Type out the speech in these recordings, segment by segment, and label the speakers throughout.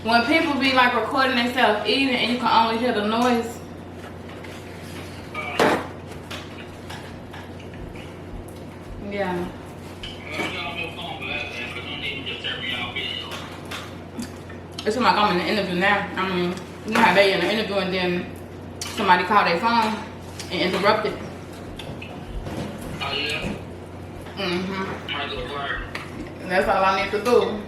Speaker 1: When people be like recording themselves eating and you can only hear the noise. Yeah. It's like I'm in the interview now. I mean, you know how they in the interview and then somebody called their phone and interrupted.
Speaker 2: Oh yeah?
Speaker 1: Mm-hmm.
Speaker 2: Might go work.
Speaker 1: That's all I need to do.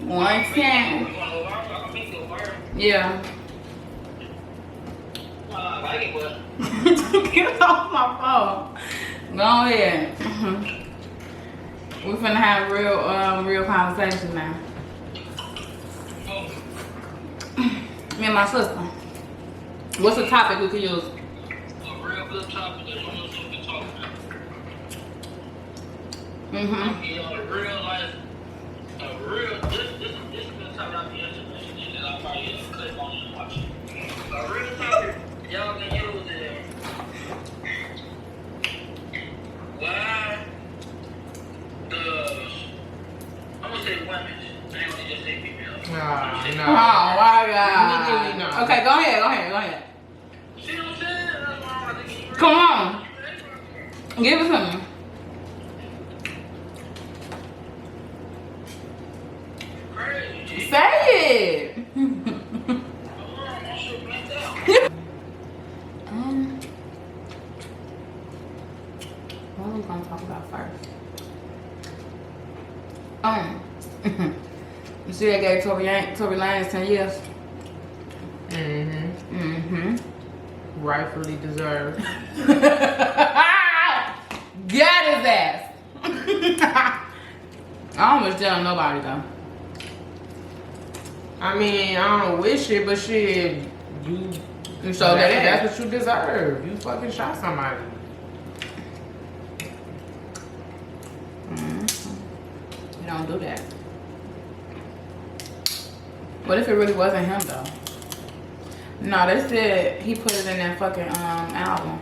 Speaker 1: 110. Yeah.
Speaker 2: I like it, but
Speaker 1: Get off my phone. Go ahead. We finna have real conversation now. Me and my sister. What's the topic we could use?
Speaker 2: a real good topic that one of us can talk about.
Speaker 1: Mm-hmm.
Speaker 2: You know, a real life, this is the topic I'll be interested in, and I'll probably click on and watch it. A real topic y'all can use is why I'm gonna say women. I ain't gonna just say female.
Speaker 3: No.
Speaker 1: Oh my God.
Speaker 3: Immediately no.
Speaker 1: Okay, go ahead.
Speaker 2: See what I'm saying? That's why I think you
Speaker 1: Come on. Give it to me.
Speaker 2: crazy.
Speaker 1: Say it. What are we gonna talk about first? You see, I gave Tory Lanez 10 years.
Speaker 3: Mm-hmm.
Speaker 1: Mm-hmm.
Speaker 3: Rightfully deserved.
Speaker 1: Got his ass. I almost tell nobody though.
Speaker 3: I mean, I don't wish it, but shit, you
Speaker 1: So
Speaker 3: that's what you deserve. You fucking shot somebody.
Speaker 1: You don't do that. What if it really wasn't him though? No, they said he put it in that fucking album.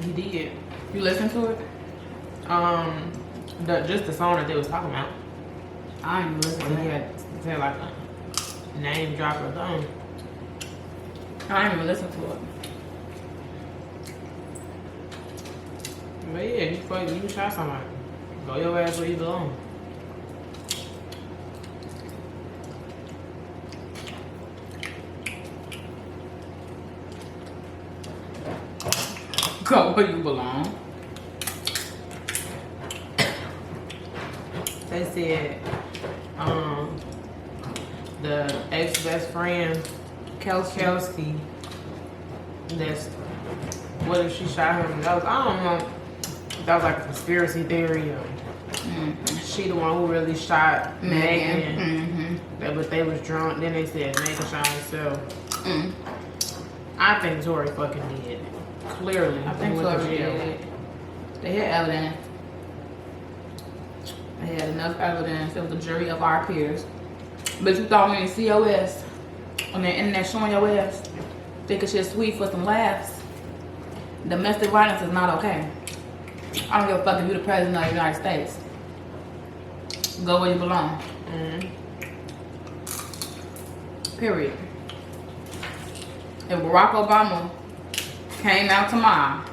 Speaker 3: He did.
Speaker 1: You listen to it?
Speaker 3: Just the song that they was talking about.
Speaker 1: I ain't even listen
Speaker 3: When
Speaker 1: to
Speaker 3: he
Speaker 1: it.
Speaker 3: had said like a name drop or something.
Speaker 1: I ain't even listen to it.
Speaker 3: But yeah, you shot somebody. Go your ass where you belong.
Speaker 1: Go where you belong.
Speaker 3: They said, the ex-best friend, Kelsey, that's, what if she shot him? That was, I don't know, that was like a conspiracy theory of she the one who really shot Megan. But they was drunk, then they said Megan shot herself. I think Tory fucking did. Clearly.
Speaker 1: I think so. They had evidence. They had enough evidence. It was a jury of our peers. But you thought when you see your ass on the internet showing your ass, thinking shit sweet for some laughs. Domestic violence is not okay. I don't give a fuck if you're the president of the United States. Go where you belong. Period. If Barack Obama came out tomorrow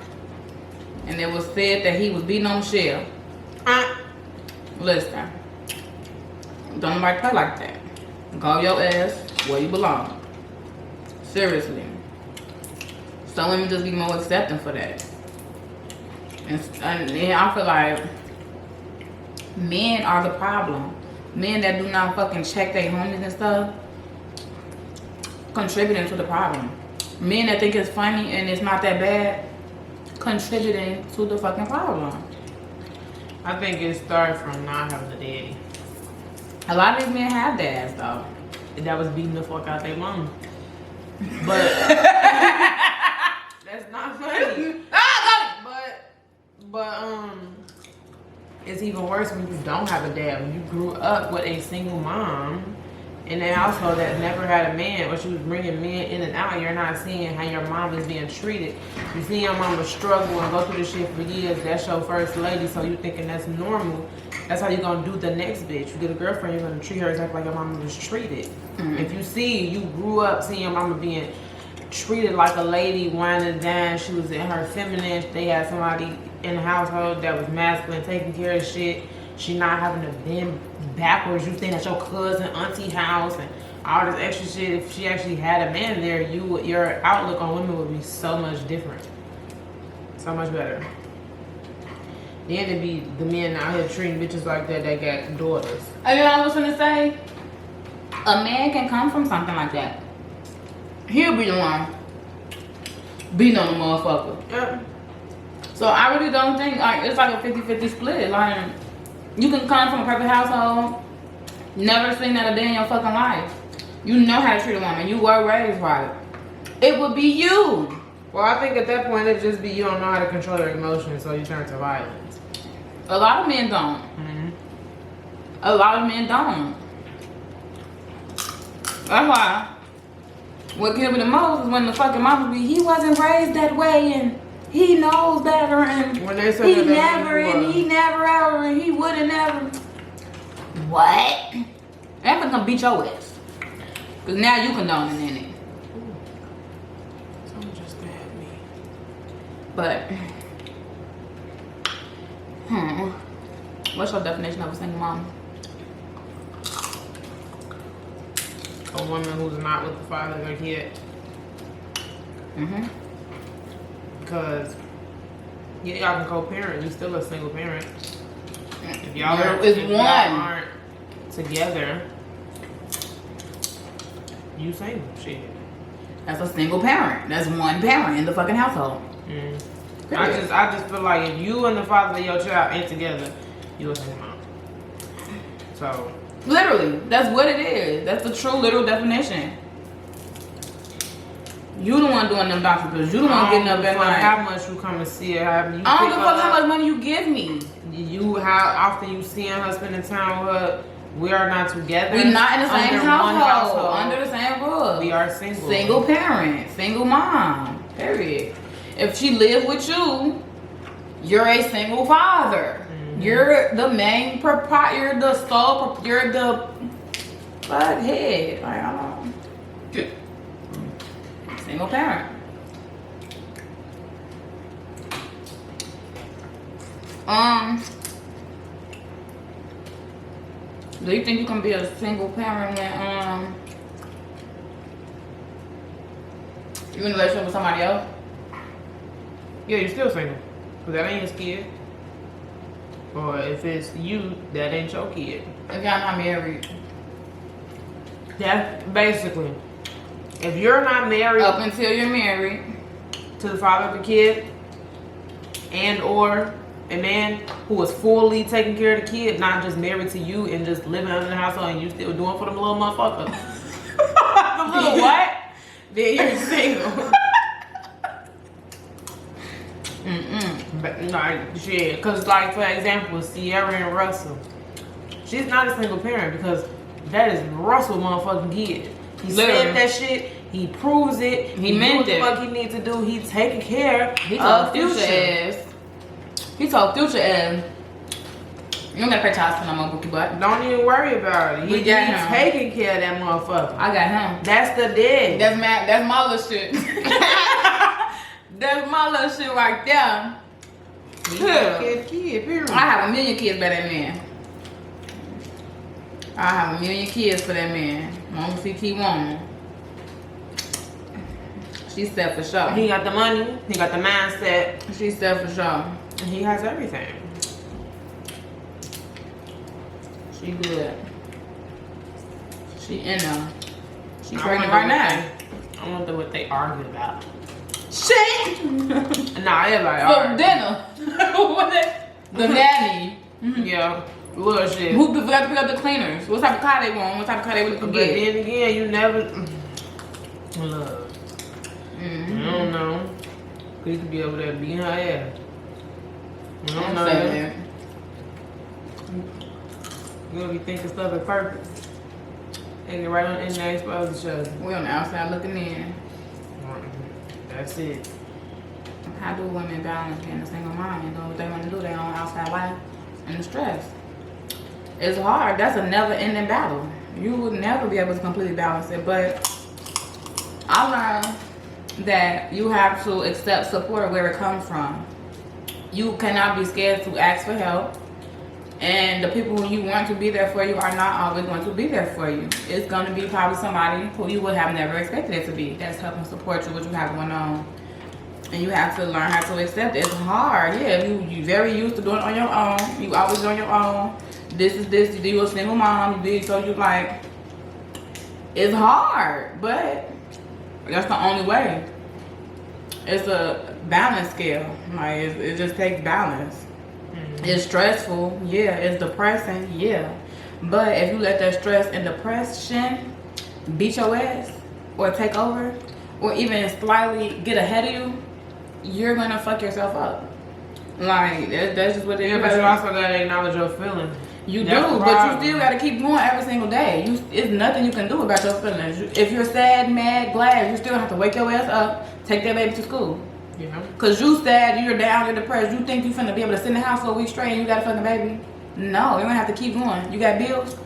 Speaker 1: and it was said that he was beating on Michelle, listen, don't nobody play like that. Go your ass where you belong. Seriously. Some women just be more accepting for that. And I feel like men are the problem. Men that do not fucking check their homies and stuff, contributing to the problem. Men that think it's funny and it's not that bad, contributing to the fucking problem.
Speaker 3: I think it started from not having a daddy.
Speaker 1: A lot of these men have dads though.
Speaker 3: That was beating the fuck out their mom. But that's not funny. But it's even worse when you don't have a dad. When you grew up with a single mom in a household that never had a man, or she was bringing men in and out, you're not seeing how your mom is being treated. You see your mama struggle and go through this shit for years. That's your first lady, so you thinking that's normal. That's how you gonna do the next bitch. You get a girlfriend, you're gonna treat her exactly like your mama was treated. If you see, you grew up seeing your mama being treated like a lady, wine and dine. She was in her feminine. They had somebody in the household that was masculine, taking care of shit. She not having to bend backwards. You staying at your cousin, auntie house, and all this extra shit. If she actually had a man there, your outlook on women would be so much different, so much better. Then it'd be the men out here treating bitches like that got daughters.
Speaker 1: And then I was gonna say, a man can come from something like that. He'll be the one beating on the motherfucker.
Speaker 3: Yeah.
Speaker 1: So I really don't think like it's like a 50-50 split. Like you can come from a perfect household, never seen that a day in your fucking life. You know how to treat a woman. You were raised right. It would be you.
Speaker 3: Well, I think at that point it'd just be you don't know how to control your emotions, so you turn to violence.
Speaker 1: A lot of men don't. A lot of men don't. That's why what killed me the most is when the fucking mama be, he wasn't raised that way and he knows better and
Speaker 3: When they say
Speaker 1: he
Speaker 3: that,
Speaker 1: never and he never ever and he wouldn't ever. What? I'm gonna beat your ass. Cause now you condoning in it.
Speaker 3: Someone just stabbed me.
Speaker 1: But what's your definition of a single mom?
Speaker 3: A woman who's not with the father of their kid. Because yeah, y'all can co-parent. You still a single parent. If y'all aren't together, you single. Shit.
Speaker 1: That's a single parent. That's one parent in the fucking household.
Speaker 3: I just feel like if you and the father of your child ain't together, you a single mom. So
Speaker 1: Literally, that's what it is. That's the true literal definition. You the one doing them doctor pills. You the one getting up at night.
Speaker 3: How much you come and see her?
Speaker 1: I don't give a fuck how much money you give me.
Speaker 3: How often you seeing her, spending time with her. We are not together.
Speaker 1: We're not in the same
Speaker 3: under one
Speaker 1: household. Under the same roof.
Speaker 3: We are single.
Speaker 1: Single parent. Single mom. Period. If she live with you, you're a single father. You're the main proprietor. You're the sole. You're the fuck head. Like, I don't know. Single parent. Do you think you can be a single parent when you in a relationship with somebody else?
Speaker 3: Yeah, you're still single. Cause that ain't his kid. Or if it's you, that ain't your kid.
Speaker 1: If y'all not married.
Speaker 3: That's basically. If you're not married
Speaker 1: Up until you're married.
Speaker 3: to the father of the kid, and or a man who is fully taking care of the kid, not just married to you and just living under the household and you still doing for them little motherfucker. The little what? Then you're single. But, like, shit. Because, like, for example, Sierra and Russell. She's not a single parent because that is Russell motherfucking kid. He said that shit. He proves it.
Speaker 1: He meant it.
Speaker 3: What the fuck he needs to do. He's taking care
Speaker 1: He
Speaker 3: of
Speaker 1: told Future ass. He told Future ass. You don't gotta pay child support no more, Bookie butt.
Speaker 3: Don't even worry about it.
Speaker 1: We
Speaker 3: He's
Speaker 1: got him.
Speaker 3: taking care of that motherfucker.
Speaker 1: I got him.
Speaker 3: That's the dead.
Speaker 1: That's my little shit. That's my little shit right there.
Speaker 3: Kid, period.
Speaker 1: I have 1 million kids by that man. I have 1 million kids for that man. Long as he keep wanting. She said for sure.
Speaker 3: He got the money. He got the mindset.
Speaker 1: She said for sure.
Speaker 3: And he has everything.
Speaker 1: She good. She in there. She pregnant right now.
Speaker 3: I wonder what they argued about.
Speaker 1: Shit!
Speaker 3: Nah, everybody
Speaker 1: For
Speaker 3: argued.
Speaker 1: dinner. The nanny.
Speaker 3: Yeah, little shit.
Speaker 1: Who forgot to pick up the cleaners? What type of car they want? What type of car they would
Speaker 3: But
Speaker 1: forget?
Speaker 3: then again, you never. Love. I don't know. He could be over there beating her ass. I don't know.
Speaker 1: That.
Speaker 3: You gonna be thinking stuff at purpose. They get right on the internet, expose each other.
Speaker 1: We on the outside looking in.
Speaker 3: That's it.
Speaker 1: How do women balance being a single mom and doing what they want to do, their own outside life and the stress? It's hard. That's a never-ending battle. You would never be able to completely balance it. But I learned that you have to accept support where it comes from. You cannot be scared to ask for help. And the people who you want to be there for you are not always going to be there for you. It's going to be probably somebody who you would have never expected it to be. That's helping support you, what you have going on. And you have to learn how to accept it. It's hard. Yeah, you very used to doing it on your own. You always on your own. This is this. You're a single mom. So you like, it's hard. But that's the only way. It's a balance scale. Like, it just takes balance. It's stressful, yeah. It's depressing, yeah. But if you let that stress and depression beat your ass or take over or even slightly get ahead of you, you're gonna fuck yourself up. Like, that's just what it is.
Speaker 3: But you also gotta acknowledge your feelings.
Speaker 1: You do, but you still gotta keep going every single day. It's nothing you can do about your feelings. If you're sad, mad, glad, you still have to wake your ass up, take that baby to school.
Speaker 3: Yeah.
Speaker 1: Cause you sad, you're down, you're depressed. You think you finna be able to sit in the house for a week straight and you got a fucking baby? No, you're gonna have to keep going. You got bills.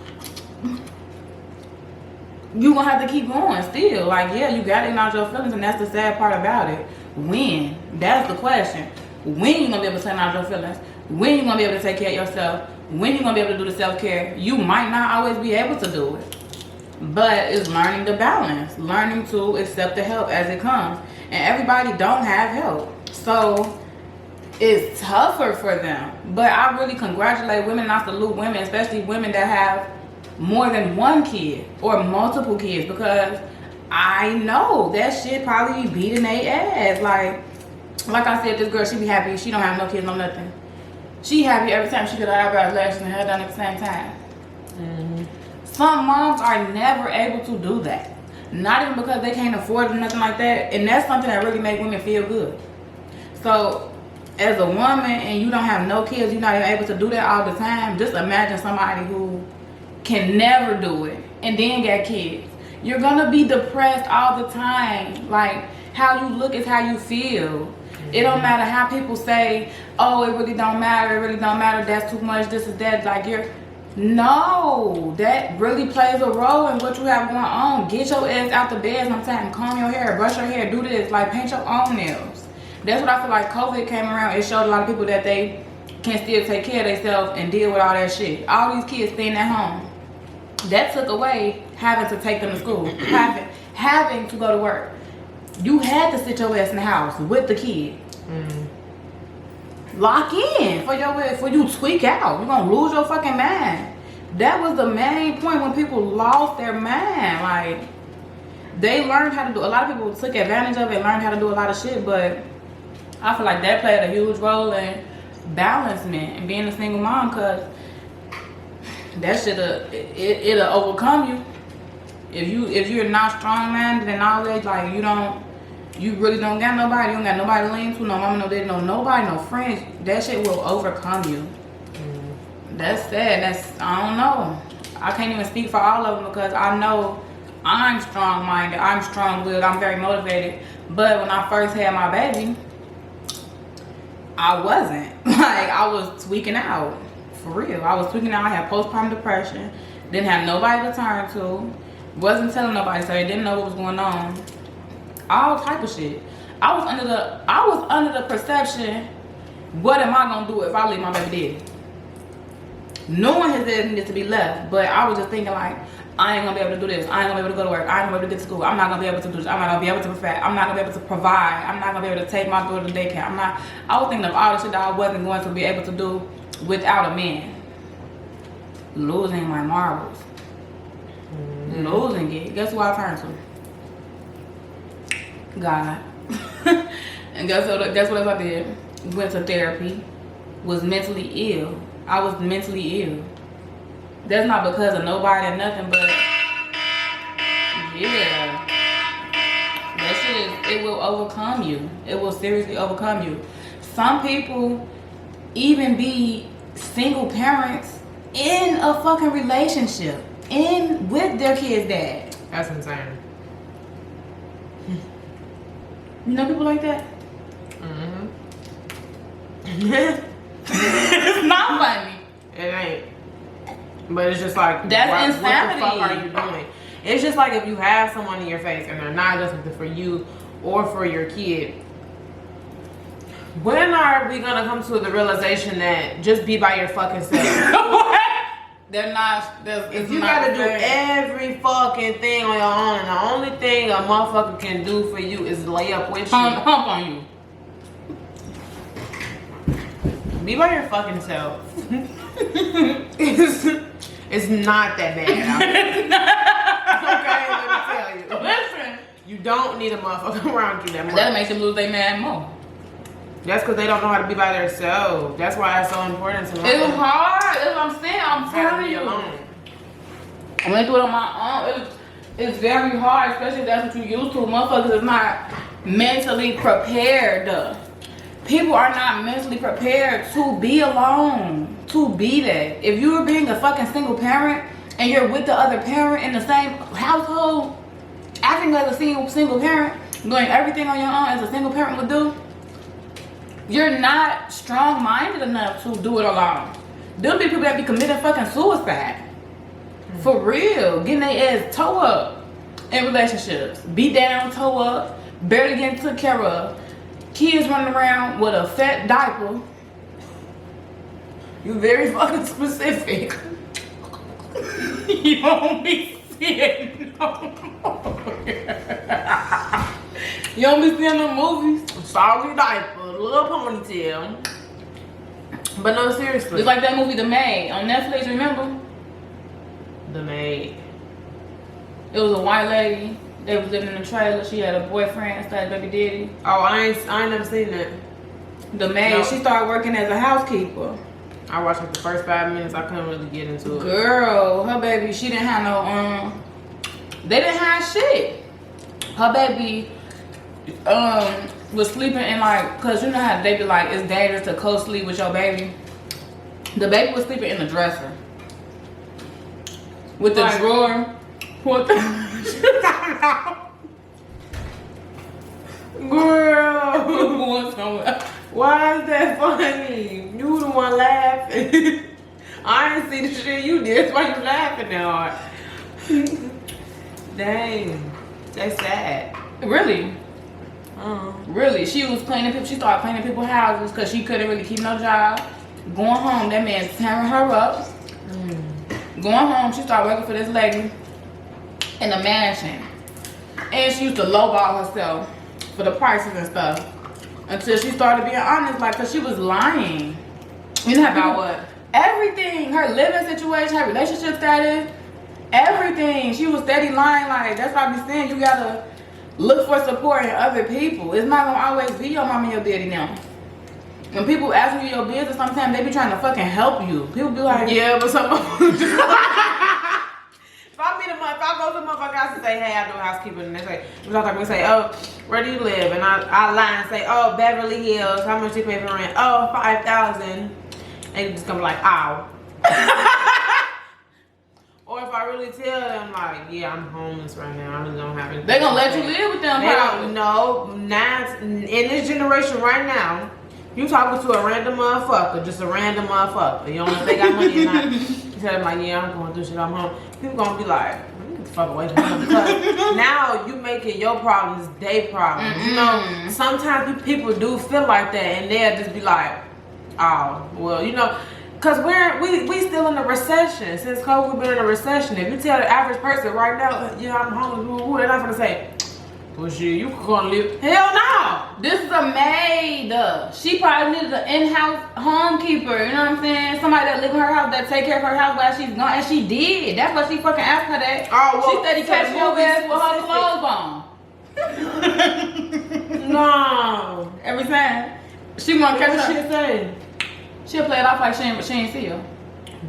Speaker 1: You gonna have to keep going still. Like, yeah, you gotta acknowledge your feelings, and that's the sad part about it. When? That's the question. When you gonna be able to acknowledge your feelings? When you gonna be able to take care of yourself? When you gonna be able to do the self-care? You might not always be able to do it. But it's learning the balance. Learning to accept the help as it comes. And everybody don't have help. So it's tougher for them. But I really congratulate women and I salute women, especially women that have more than one kid or multiple kids, because I know that shit probably be beating their ass. Like I said, this girl, she be happy. She don't have no kids, no nothing. She happy every time she get her eyebrows lashed and her hair done at the same time.
Speaker 3: Mm-hmm.
Speaker 1: Some moms are never able to do that. Not even because they can't afford it or nothing like that. And that's something that really makes women feel good. So, as a woman and you don't have no kids, you're not even able to do that all the time. Just imagine somebody who can never do it and then got kids. You're going to be depressed all the time. Like, how you look is how you feel. It don't matter how people say, oh, it really don't matter, it really don't matter, that's too much, this is that. Like, no, that really plays a role in what you have going on. Get your ass out the bed sometimes, comb your hair, brush your hair, do this, like paint your own nails. That's what I feel like COVID came around. It showed a lot of people that they can still take care of themselves and deal with all that shit. All these kids staying at home. That took away having to take them to school, having to go to work. You had to sit your ass in the house with the kid. Lock in for you tweak out. You're gonna lose your fucking mind. That was the main point when people lost their mind. Like, they learned how to do, a lot of people took advantage of it, learned how to do a lot of shit, but I feel like that played a huge role in balancement and being a single mom, cause that shit it'll overcome you. If you're not strong minded and all that, like you really don't got nobody, you don't got nobody to lean to, no mama, no daddy, no nobody, no friends, that shit will overcome you. That's sad. I don't know. I can't even speak for all of them because I know I'm strong-minded, I'm strong-willed, I'm very motivated. But when I first had my baby, I wasn't. Like, I was tweaking out. For real. I was tweaking out. I had postpartum depression. Didn't have nobody to turn to. Wasn't telling nobody, so they didn't know what was going on. All type of shit. I was under the perception, what am I gonna do if I leave my baby dead? Knowing his ass needed to be left, but I was just thinking like, I ain't gonna be able to do this. I ain't gonna be able to go to work. I ain't gonna be able to get to school. I'm not gonna be able to do this. I'm not gonna be able to perfect. I'm not gonna be able to provide. I'm not gonna be able to take my daughter to daycare. I was thinking of all the shit that I wasn't going to be able to do without a man. Losing my marbles. Losing it. Guess who I turned to? God. And guess what else I did? Went to therapy. Was mentally ill. I was mentally ill. That's not because of nobody or nothing, but yeah. That shit it will overcome you. It will seriously overcome you. Some people even be single parents in a fucking relationship. With their kid's dad.
Speaker 3: That's insane.
Speaker 1: You know people like that?
Speaker 3: Mm-hmm.
Speaker 1: It's not funny.
Speaker 3: It ain't. But it's just like,
Speaker 1: That's
Speaker 3: what the fuck are
Speaker 1: insanity.
Speaker 3: you doing? It's just like if you have someone in your face and they're not adjusting for you or for your kid. When are we gonna come to the realization that just be by your fucking self?
Speaker 1: They're not.
Speaker 3: If you gotta do every fucking thing on your own, and the only thing a motherfucker can do for you is lay up with you.
Speaker 1: hump on you.
Speaker 3: Be by your fucking self. it's not that bad. Okay, let me tell you.
Speaker 1: Listen,
Speaker 3: You don't need a motherfucker around you that much.
Speaker 1: that'll make them lose their man more.
Speaker 3: That's because they don't know how to be by themselves. That's why it's so important to learn.
Speaker 1: It's hard. That's what I'm saying. I'm
Speaker 3: How to
Speaker 1: telling
Speaker 3: be
Speaker 1: you.
Speaker 3: alone.
Speaker 1: I went through it on my own. It's very hard, especially if that's what you used to. Motherfuckers is not mentally prepared. People are not mentally prepared to be alone, to be that. If you were being a fucking single parent and you're with the other parent in the same household, acting as a single parent, doing everything on your own as a single parent would do, you're not strong-minded enough to do it alone. There'll be people that be committing fucking suicide. For real. Getting their ass toe up in relationships. Beat down, toe up, barely getting took care of. Kids running around with a fat diaper.
Speaker 3: You very fucking specific.
Speaker 1: You don't be seeing no more. You don't be seeing the movies.
Speaker 3: Soggy diaper, little ponytail. But no, seriously.
Speaker 1: It's like that movie The Maid on Netflix, remember?
Speaker 3: The Maid.
Speaker 1: It was a white lady. They was living in a trailer. She had a boyfriend instead of baby daddy.
Speaker 3: Oh, I ain't never seen that.
Speaker 1: The Maid,
Speaker 3: No.
Speaker 1: she started working as a housekeeper.
Speaker 3: I watched like the first 5 minutes. I couldn't really get into it.
Speaker 1: Girl, her baby, she didn't have no, they didn't have shit. Her baby, was sleeping in like, cause you know how they be like, it's dangerous to co-sleep with your baby. The baby was sleeping in the dresser. With the
Speaker 3: Like-
Speaker 1: drawer. What the?
Speaker 3: Girl,
Speaker 1: Going somewhere.
Speaker 3: why is that funny? You the one laughing. I ain't see the shit you did. That's why you laughing that hard. Dang, that's sad.
Speaker 1: Really?
Speaker 3: Uh-huh.
Speaker 1: Really, she was cleaning people. She started cleaning people's houses because she couldn't really keep no job. Going home, that man tearing her up. Going home, she started working for this lady in a mansion, and she used to lowball herself for the prices and stuff until she started being honest, like, cause she was lying. You know how
Speaker 3: About
Speaker 1: people-
Speaker 3: what?
Speaker 1: Everything, her living situation, her relationship status, everything. She was steady lying. Like, that's why I be saying you gotta look for support in other people. It's not gonna always be your mom and your daddy now. When people ask you your business, sometimes they be trying to fucking help you. People be like,
Speaker 3: Yeah, but some. If I go to the motherfucker house and say, hey, I do housekeeping, and they say, we say, oh, where do you live? And I lie and say, oh, Beverly Hills, how much you pay for rent? Oh, $5,000. And you just gonna be like, ow. Or if I really tell them, like, yeah, I'm homeless right now, I really don't have anything.
Speaker 1: they gonna let you live with them.
Speaker 3: They
Speaker 1: probably.
Speaker 3: don't know. Now, in this generation right now, you talking to a random motherfucker, just a random motherfucker. You don't know if they got money or not. You tell them like, yeah, I'm going through shit, I'm home. People gonna be like, get the fuck away from them. Because now you making your problems their problems. You know, sometimes people do feel like that, and they'll just be like, oh, well, you know, because we still in a recession. Since COVID, we've been in a recession. If you tell the average person right now, yeah, I'm homeless, they're not gonna say, well, shit, you gonna live. Hell no!
Speaker 1: This is a maid. She probably needed an in-house homekeeper. You know what I'm saying? Somebody that live in her house, that take care of her house while she's gone, and she did. That's why she fucking asked her that.
Speaker 3: Oh, well,
Speaker 1: she said he
Speaker 3: so
Speaker 1: catch
Speaker 3: the
Speaker 1: your
Speaker 3: movie
Speaker 1: ass with her clothes on.
Speaker 3: No.
Speaker 1: Every time. She gonna catch
Speaker 3: What
Speaker 1: her.
Speaker 3: she say?
Speaker 1: She'll play it off like she ain't see her.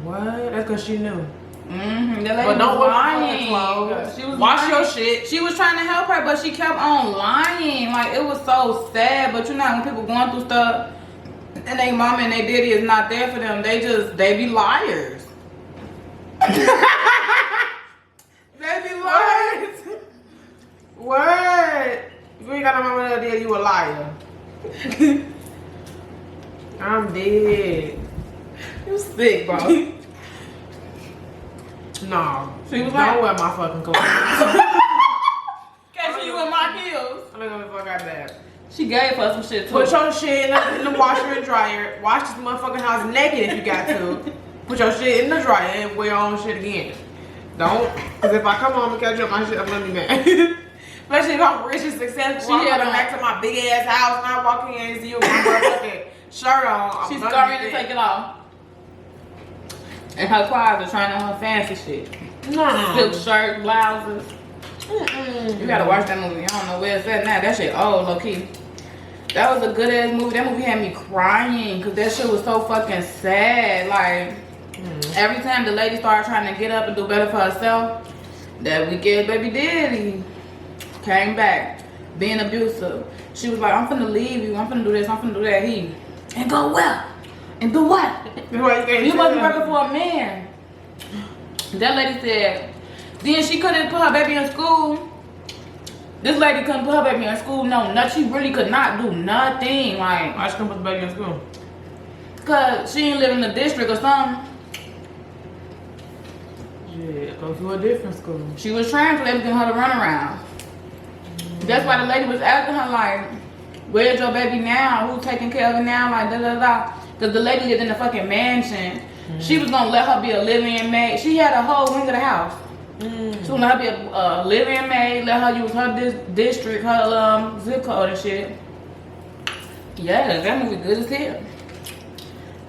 Speaker 3: What? That's because she knew.
Speaker 1: Mm-hmm. The lady
Speaker 3: But don't
Speaker 1: was
Speaker 3: wear
Speaker 1: lying.
Speaker 3: clothes.
Speaker 1: She was
Speaker 3: Wash
Speaker 1: lying.
Speaker 3: your shit.
Speaker 1: She was trying to help her, but she kept on lying. Like, it was so sad. But you know, when people going through stuff and they mama and they daddy is not there for them, they be liars. They be liars.
Speaker 3: What? If you ain't got no mama that deal, you a liar. I'm dead.
Speaker 1: You sick, bro.
Speaker 3: No.
Speaker 1: She was
Speaker 3: don't
Speaker 1: like,
Speaker 3: wear my fucking clothes.
Speaker 1: catch you in my heels.
Speaker 3: I don't know if I got that.
Speaker 1: She gave us some shit too.
Speaker 3: Put your shit in the washer and dryer. Wash this motherfucking house naked if you got to. Put your shit in the dryer and wear your own shit again. Don't. Because if I come home and catch up my shit, I'm gonna be mad. Especially if I'm rich and successful. I'm coming back to my big ass house and I walk in and see you with my motherfucking shirt on.
Speaker 1: She's scurrying to take it off. And her closet trying on her fancy shit.
Speaker 3: No.
Speaker 1: Silk shirt, blouses. You gotta watch that movie. I don't know where it's at now. That shit old, low key. That was a good ass movie. That movie had me crying because that shit was so fucking sad. Like, every time the lady started trying to get up and do better for herself, that weekend baby daddy came back being abusive. She was like, I'm finna leave you. I'm finna do this. I'm finna do that. And go where? And do what? You wasn't working for a man. That lady said, then she couldn't put her baby in school. This lady couldn't put her baby in school. No, she really could not do nothing. Like,
Speaker 3: Why she couldn't put the baby in school?
Speaker 1: Cause she ain't live in the district or something.
Speaker 3: Yeah, go to a different school.
Speaker 1: She was trying for everything her to run around. That's why the lady was asking her like, where's your baby now? Who's taking care of it now? Like, da da da. Cause the lady lived in a fucking mansion. She was gonna let her be a live-in maid. She had a whole wing of the house. She was gonna let her be a live-in maid. Let her use her district, her zip code and shit. Yeah, that movie good as hell.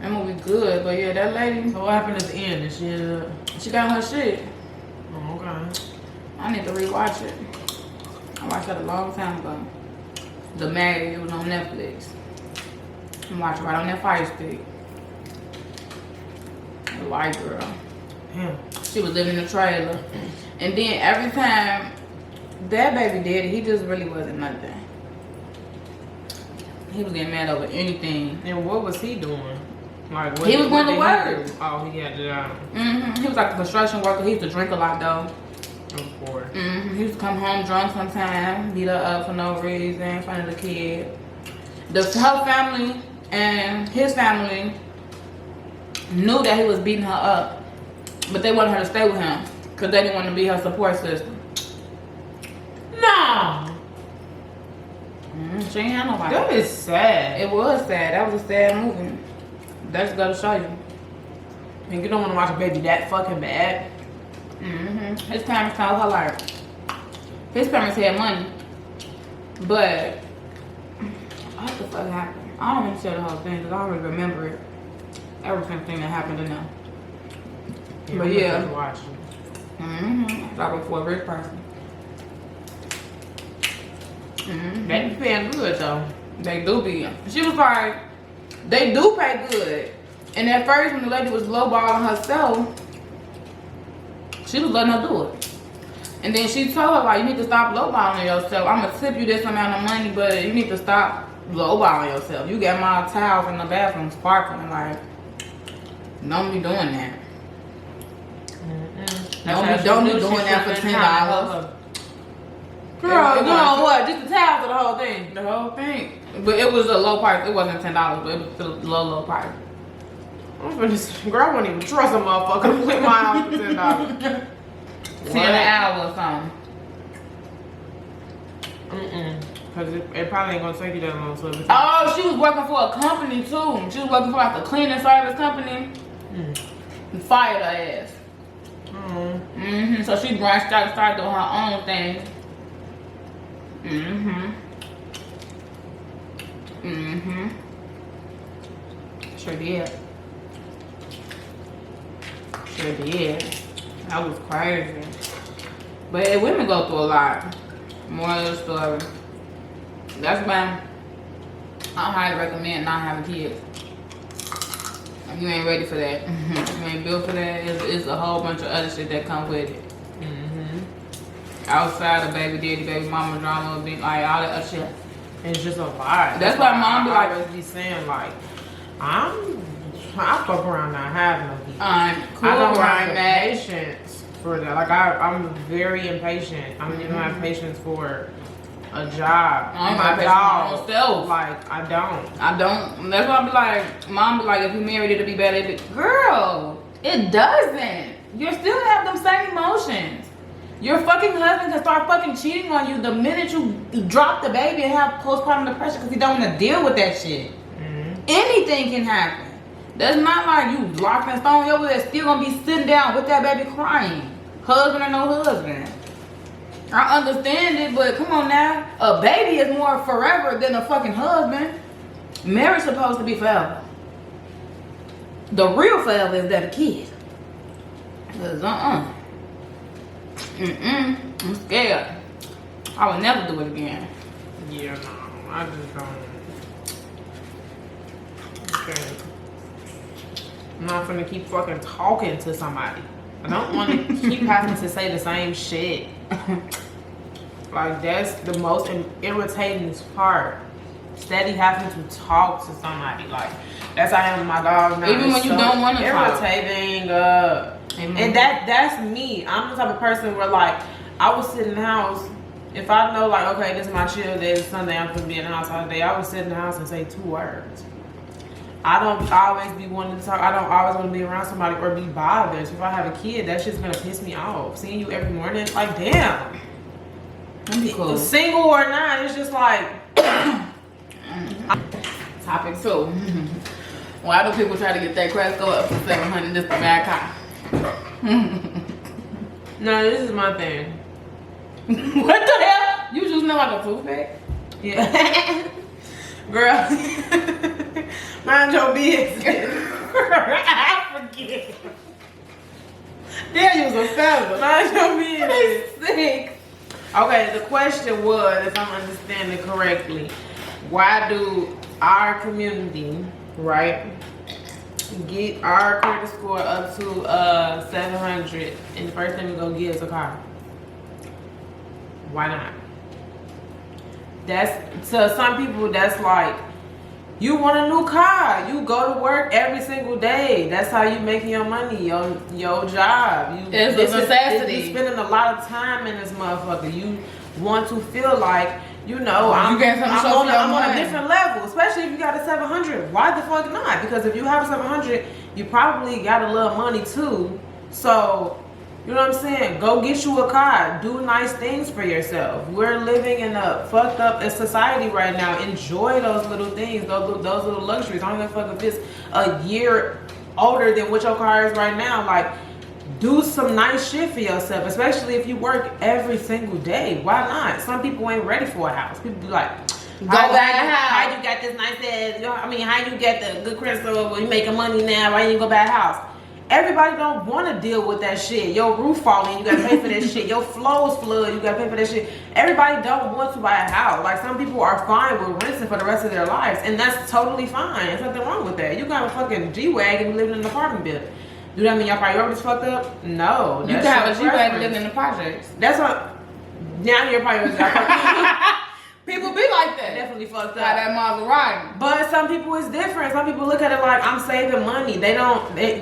Speaker 1: That movie good, but yeah, that lady.
Speaker 3: So what happened at the end? Did
Speaker 1: She got her shit.
Speaker 3: Oh, okay.
Speaker 1: I need to rewatch it. I watched that a long time ago. The Married, it was on Netflix. I'm watching right on that Fire Stick. The white girl.
Speaker 3: Yeah.
Speaker 1: She was living in a trailer. And then every time that baby daddy, he just really wasn't nothing. He was getting mad over anything.
Speaker 3: And what was he doing? Like,
Speaker 1: He was going to work.
Speaker 3: Oh, he had to job.
Speaker 1: He was like a construction worker. He used to drink a lot though.
Speaker 3: Of course.
Speaker 1: He used to come home drunk sometimes, beat her up for no reason in front of the kid. Her family and his family knew that he was beating her up, but they wanted her to stay with him because they didn't want to be her support system.
Speaker 3: No.
Speaker 1: She ain't had nobody.
Speaker 3: That is sad.
Speaker 1: It was sad. That was a sad movie. That's gotta show you.
Speaker 3: And you don't want to watch a baby that fucking bad.
Speaker 1: His parents told her like, his parents had money, but what the fuck happened? I don't want to say the whole thing because I already remember it. Everything that happened to them. But yeah.
Speaker 3: Watching.
Speaker 1: Talking for a rich person.
Speaker 3: They be paying good though.
Speaker 1: They do be. She was like, they do pay good. And at first, when the lady was lowballing herself, she was letting her do it. And then she told her, like, you need to stop lowballing yourself. I'm going to tip you this amount of money, but you need to stop lowballing yourself. You got my towels in the bathroom sparkling. Like, don't be doing that. Don't be doing that for $10.
Speaker 3: Girl, you know what? Just the towels or the whole thing?
Speaker 1: The whole thing. But it was a low price. It wasn't $10, but it was still a low price.
Speaker 3: I'm finna say, girl, I won't even trust a motherfucker to put my own for $10.
Speaker 1: 10 an hour or something.
Speaker 3: Cause it probably ain't gonna take you that long. So
Speaker 1: Oh, she was working for a company too. She was working for like a cleaning service company. And fired her ass. So she branched out and started doing her own thing. Sure did. Sure did. That was crazy. But women go through a lot. More of the story. That's why I highly recommend not having kids. If you ain't ready for that, you ain't built for that, it's a whole bunch of other shit that come with it. Outside of baby daddy, baby mama drama, like all that other shit.
Speaker 3: It's just a lot.
Speaker 1: That's why mom be like,
Speaker 3: I always be saying like, I fuck around not having no kids.
Speaker 1: I'm cool
Speaker 3: I don't
Speaker 1: where
Speaker 3: have
Speaker 1: I'm
Speaker 3: the
Speaker 1: at.
Speaker 3: patience for that. Like I'm very impatient. I don't even have patience for a job.
Speaker 1: I don't
Speaker 3: My
Speaker 1: have patience
Speaker 3: dog,
Speaker 1: for myself.
Speaker 3: like I don't.
Speaker 1: That's why I be like, mom be like, if you married, it'll be better. Girl, it doesn't. You still have them same emotions. Your fucking husband can start fucking cheating on you the minute you drop the baby and have postpartum depression because he don't want to deal with that shit. Anything can happen. That's not like you locked in stone. Your ass still gonna be sitting down with that baby crying. Husband or no husband. I understand it, but come on now. A baby is more forever than a fucking husband. Marriage supposed to be forever. The real forever is that a kid. Cause I'm scared. I would never do it again.
Speaker 3: Yeah, no, I just don't. Okay. I'm not gonna keep fucking talking to somebody. I don't want to keep having to say the same shit. Like, that's the most irritating part. Steady having to talk to somebody. Like, that's how I am with my dog now.
Speaker 1: Even when you don't want to talk.
Speaker 3: Irritating. And that's me. I'm the type of person where, like, I would sit in the house. If I know, like, okay, this is my chill day, it's Sunday, I'm gonna be in the house all day, I would sit in the house and say 2 words. I don't always be wanting to talk. I don't always want to be around somebody or be bothered. So if I have a kid, that shit's gonna piss me off. Seeing you every morning, like, damn.
Speaker 1: That'd be cool.
Speaker 3: Single or not, it's just like.
Speaker 1: Topic 2. Why do people try to get that credit score up to 700 just to buy a car?
Speaker 3: No, this is my thing.
Speaker 1: What the hell? You just know like a toothpick?
Speaker 3: Yeah. Girl. Mind your business. I forget.
Speaker 1: Damn, you was a feather.
Speaker 3: Mind your business. Sick. Okay, the question was, if I'm understanding correctly, why do our community, right, get our credit score up to 700 and the first thing we go get is a car? Why not? That's, to some people, that's like, you want a new car. You go to work every single day. That's how you making your money, your job.
Speaker 1: It's a necessity.
Speaker 3: You spending a lot of time in this motherfucker. You want to feel like, you know, I'm on a different level, especially if you got a 700. Why the fuck not? Because if you have a 700, you probably got a little money too. So, you know what I'm saying? Go get you a car. Do nice things for yourself. We're living in a fucked up society right now. Enjoy those little things, those little luxuries. I don't give a fuck if it's a year older than what your car is right now. Like, do some nice shit for yourself, especially if you work every single day. Why not? Some people ain't ready for a house. People be like, how you got this nice ass, you know, I mean, how you get the good crystal when you making money now, why you go buy a house? Everybody don't want to deal with that shit. Your roof falling, you gotta pay for that shit. Your flows flood, you gotta pay for that shit. Everybody don't want to buy a house. Like, some people are fine with renting for the rest of their lives, and that's totally fine. There's nothing wrong with that. You got a fucking G-Wagon living in an apartment building. Do that mean your priorities fucked up? No.
Speaker 1: You can have a G-Wagon living in the projects.
Speaker 3: That's what, now your priorities are fucked up.
Speaker 1: People be like that.
Speaker 3: Definitely fucked up.
Speaker 1: Got that Maserati.
Speaker 3: But some people is different. Some people look at it like, I'm saving money.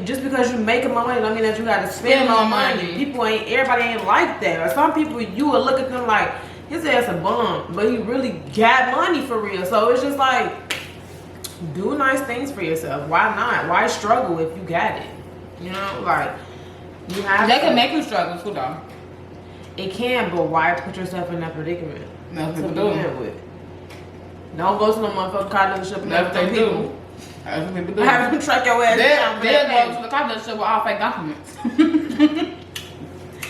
Speaker 3: Just because you making more money don't mean that you gotta spend more money. Everybody ain't like that. Or some people, you will look at them like, his ass a bum, but he really got money for real. So it's just like, do nice things for yourself. Why not? Why struggle if you got it? You know, like, you have
Speaker 1: They can make you struggle too, though.
Speaker 3: It can, but why put yourself in that predicament?
Speaker 1: That's
Speaker 3: to
Speaker 1: what people
Speaker 3: begin
Speaker 1: do.
Speaker 3: with. Don't go to no motherfucking car dealership and
Speaker 1: That's what they
Speaker 3: people.
Speaker 1: do. That's what people do.
Speaker 3: Have them track your ass down.
Speaker 1: They'll go to the car dealership with all fake documents.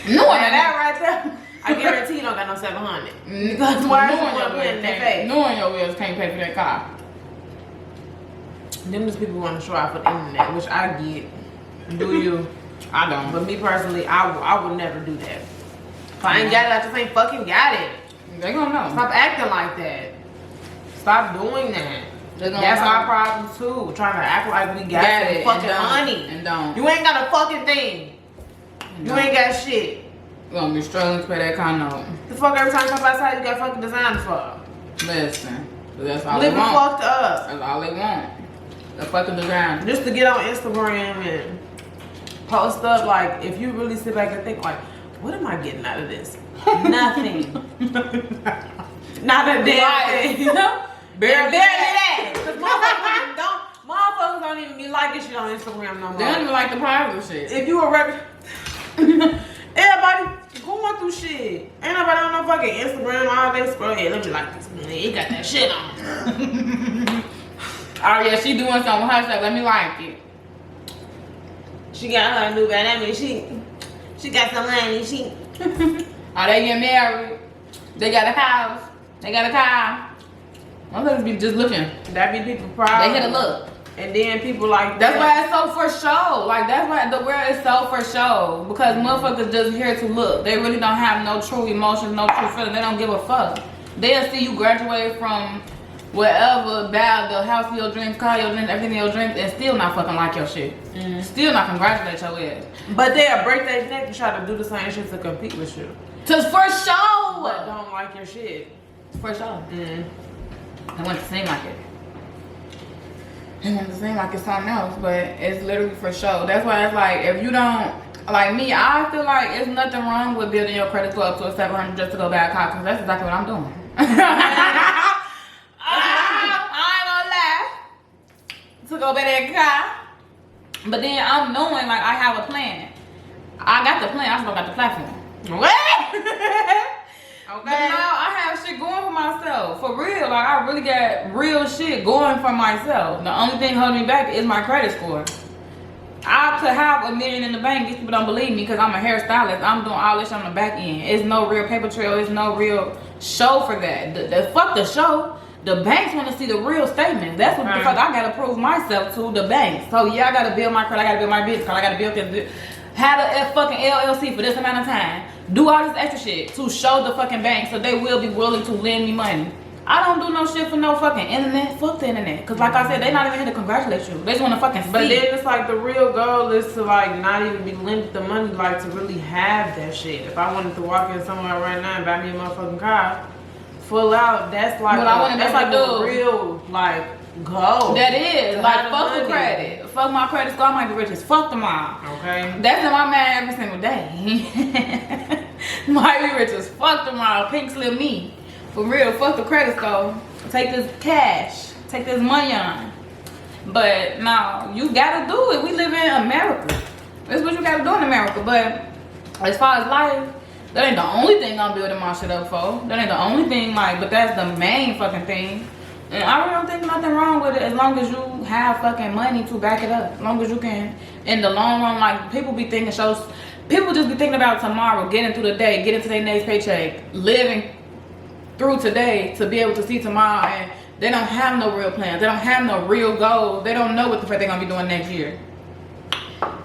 Speaker 3: Knowing that right there, I guarantee you don't got no 700. Because why is you want to put in their face?
Speaker 1: Knowing your wheels can't pay for that car.
Speaker 3: Them just people want to show off for the internet, which I get. Do you?
Speaker 1: I don't.
Speaker 3: But me personally, I would never do that. If I ain't got it, I just ain't fucking got it.
Speaker 1: They gonna know.
Speaker 3: Stop acting like that. Stop doing that. That's our problem too. Trying to act like we got some fucking money.
Speaker 1: And don't.
Speaker 3: You ain't got a fucking thing. You ain't got shit.
Speaker 1: You gonna be struggling to pay that car note.
Speaker 3: The fuck every time you come outside you got fucking design for?
Speaker 1: Listen. That's all
Speaker 3: Living
Speaker 1: they want.
Speaker 3: fucked up.
Speaker 1: That's all they want. The fucking design.
Speaker 3: Just to get on Instagram and post up, like, if you really sit back and think like, what am I getting out of this? Nothing. Not a damn thing. Barely that. Because motherfuckers don't even be liking shit on Instagram no more.
Speaker 1: They don't even like the positive shit.
Speaker 3: If you a everybody fucking Instagram, all they scroll. Yeah, let me like this. Man, he got that shit on.
Speaker 1: Oh yeah, she doing something with her stuff. Let me like it.
Speaker 3: She got her new band. I mean, she got some money. She.
Speaker 1: Oh, they get married. They got a house. They got a car. I'm gonna be just looking.
Speaker 3: That be people proud.
Speaker 1: They hit a look.
Speaker 3: And then people like
Speaker 1: That's
Speaker 3: that.
Speaker 1: why it's so for show. Like that's why the world is so for show. Because motherfuckers just here to look. They really don't have no true emotions, no true feelings. They don't give a fuck. They'll see you graduate from whatever, buy the house of your dreams, car your dreams, everything your dreams, and still not fucking like your shit. Still not congratulate your ass.
Speaker 3: But they'll break their neck and try to do the same shit to compete with you.
Speaker 1: Just for show.
Speaker 3: But don't like your shit.
Speaker 1: For show. They want to seem like it. They want to seem like it's something else, but it's literally for show. That's why it's like, if you don't, like me, I feel like it's nothing wrong with building your credit score up to a 700 just to go buy a car, because that's exactly what I'm doing. I ain't gonna lie. To go buy that car. But then I'm knowing, like, I have a plan. I got the plan, I just don't got the platform.
Speaker 3: What?
Speaker 1: Okay. But now I have shit going for myself. For real. Like, I really got real shit going for myself. The only thing holding me back is my credit score. I could have $1 million in the bank. These people don't believe me because I'm a hairstylist. I'm doing all this on the back end. It's no real paper trail. It's no real show for that. Fuck the show. The banks want to see the real statements. That's what the fuck I got to prove myself to the banks. So, yeah, I got to build my credit. I got to build my business card. I got to build this. Have a fucking LLC for this amount of time. Do all this extra shit to show the fucking bank so they will be willing to lend me money. I don't do no shit for no fucking internet. Fuck the internet. Cause like I said, they not even here to congratulate you. They just want to fucking see.
Speaker 3: But then it's like the real goal is to like not even be lending the money, like to really have that shit. If I wanted to walk in somewhere right now and buy me a motherfucking car, full out, that's like that's like the real like goal.
Speaker 1: That is like fuck the credit. Fuck my credit score. I might be rich as fuck tomorrow.
Speaker 3: Okay.
Speaker 1: That's in my mind every single day. Might be rich as fuck tomorrow. Pink slip me. For real, fuck the credit score. Take this cash. Take this money on. But no, you gotta do it. We live in America. That's what you gotta do in America. But as far as life, that ain't the only thing I'm building my shit up for. That ain't the only thing, like, but that's the main fucking thing. And I really don't think nothing wrong with it as long as you have fucking money to back it up. As long as you can, in the long run, like, people be thinking people just be thinking about tomorrow, getting through the day, getting to their next paycheck, living through today to be able to see tomorrow, and they don't have no real plans. They don't have no real goals. They don't know what the fuck they're gonna be doing next year.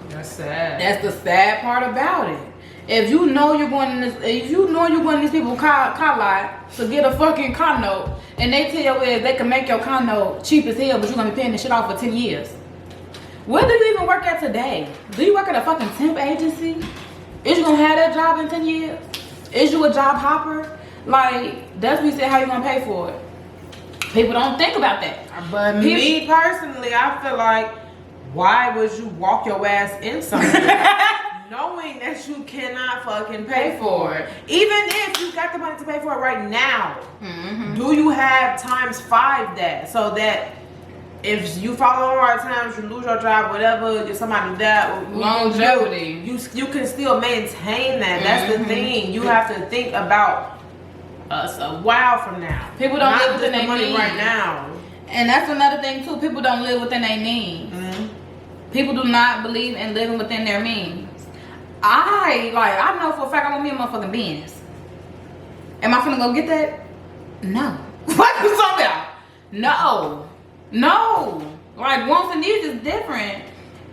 Speaker 3: That's sad.
Speaker 1: That's the sad part about it. If you know you're going in this, if you know you're going in these people's car lot to get a fucking car note, and they tell you they can make your car note cheap as hell, but you're gonna be paying this shit off for 10 years. Where do you even work at today? Do you work at a fucking temp agency? Is you gonna have that job in 10 years? Is you a job hopper? Like, that's what we said, how you gonna pay for it? People don't think about that.
Speaker 3: But me personally, I feel like, why would you walk your ass in something knowing that you cannot fucking pay for it? Even if you got the money to pay for it right now, do you have times 5 that, so that if you follow on hard times, you lose your job, whatever, if somebody died,
Speaker 1: longevity,
Speaker 3: you can still maintain that. That's the thing. You have to think about us a while from now.
Speaker 1: People don't live within
Speaker 3: their
Speaker 1: their
Speaker 3: money
Speaker 1: means
Speaker 3: right now.
Speaker 1: And that's another thing too. People don't live within their means. People do not believe in living within their means. I know for a fact I want me a motherfucking Benz. Am I finna go get that? No. What you talking about? No. Like, wants and needs is different.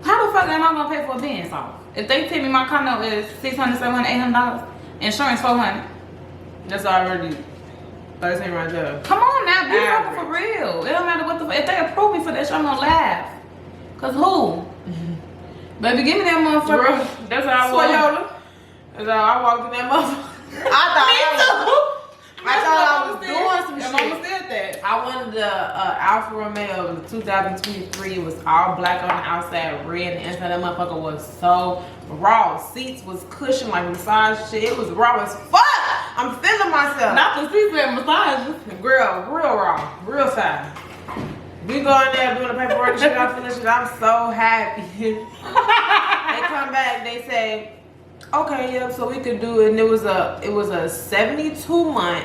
Speaker 1: How the fuck am I gonna pay for a Benz off? If they tell me my car note is $600, $700, $800, insurance $400.
Speaker 3: That's already 13 right there.
Speaker 1: Come on now, be fucking for real. It don't matter what the fuck. If they approve me for that shit, I'm gonna laugh. Cause who? Baby, give me that motherfucker.
Speaker 3: That's how I walked. That's how I walked in that motherfucker. I thought I was doing some shit.
Speaker 1: Mama said that.
Speaker 3: I wanted the Alfa Romeo 2023. It was all black on the outside, red, and the inside. That motherfucker was so raw. Seats was cushioned like massage shit. It was raw as fuck. I'm feeling myself.
Speaker 1: Not the seats and massages.
Speaker 3: Girl, real raw, real fine. We go in there doing the paperwork and shit. I finish it. I'm so happy. They come back. They say, Okay, yeah, so we could do it. And it was a 72 month,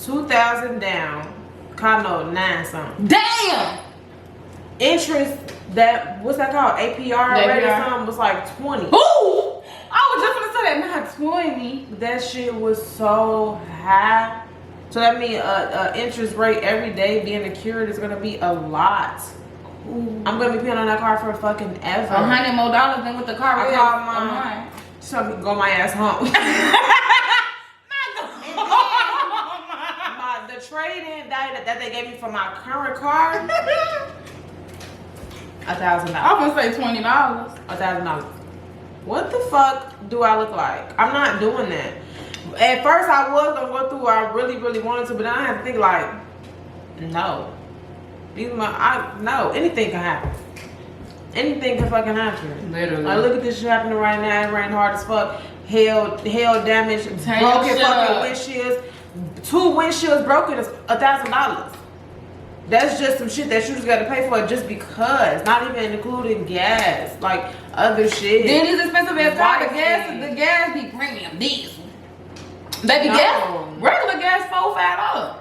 Speaker 3: 2,000 down, no 9 something.
Speaker 1: Damn.
Speaker 3: Interest that what's that called? APR rate or something was like 20.
Speaker 1: Ooh! I was just gonna say that, not 20.
Speaker 3: That shit was so high. So that means interest rate every day being accrued is gonna be a lot. Ooh. I'm gonna be paying on that car for fucking ever.
Speaker 1: $100 more than what the car is.
Speaker 3: I called mine. So I'm go my ass home. The trade-in that they gave me for my current car, $1,000.
Speaker 1: I'm gonna say $20.
Speaker 3: $1,000. What the fuck do I look like? I'm not doing that. At first I was gonna go through what I really, really wanted to, but then I had to think like, no. No, anything can happen. Anything can fucking happen.
Speaker 1: Literally.
Speaker 3: Like, look at this shit happening right now. It rained hard as fuck. Hail damage, broken fucking windshields. 2 windshields broken is $1,000. That's just some shit that you just gotta pay for just because. Not even including gas, like other shit.
Speaker 1: Then it's expensive as car. The gas be premium diesel. Baby, gas, regular gas $4-5.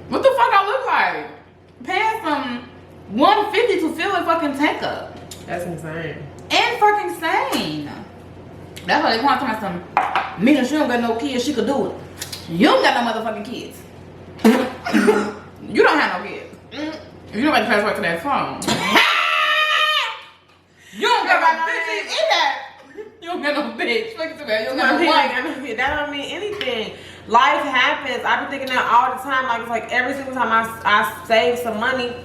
Speaker 1: What the fuck I look like? Paying some $150 to fill a fucking tank up.
Speaker 3: That's insane.
Speaker 1: And fucking insane. That's why they want to tell some. Meaning she don't got no kids, she could do it. You don't got no motherfucking kids. You don't have no kids. You don't have to pass right to that phone. You don't got no bitch either. You don't got no bitch. Look at that. You don't got no wife.
Speaker 3: That don't mean anything. Life happens. I've been thinking that all the time. Like it's like every single time I save some money,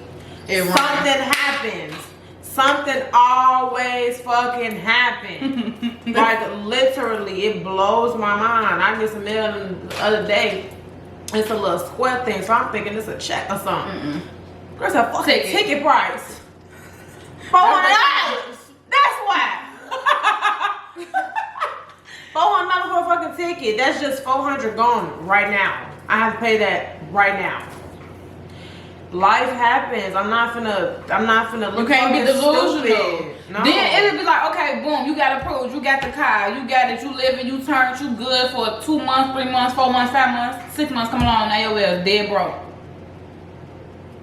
Speaker 3: something happens. Something always fucking happens. Like literally, it blows my mind. I get some mail the other day. It's a little square thing, so I'm thinking it's a check or something. There's a fucking ticket price. $400. That's why. $400 for a fucking ticket. That's just $400 gone right now. I have to pay that right now. Life happens. I'm not finna look.
Speaker 1: You can't be delusional.
Speaker 3: No.
Speaker 1: Then it'll be like, okay, boom, you got approved, you got the car, you got it, you living, you turned, you good for 2 months, 3 months, 4 months, 5 months, 6 months, come along, now your ass dead broke.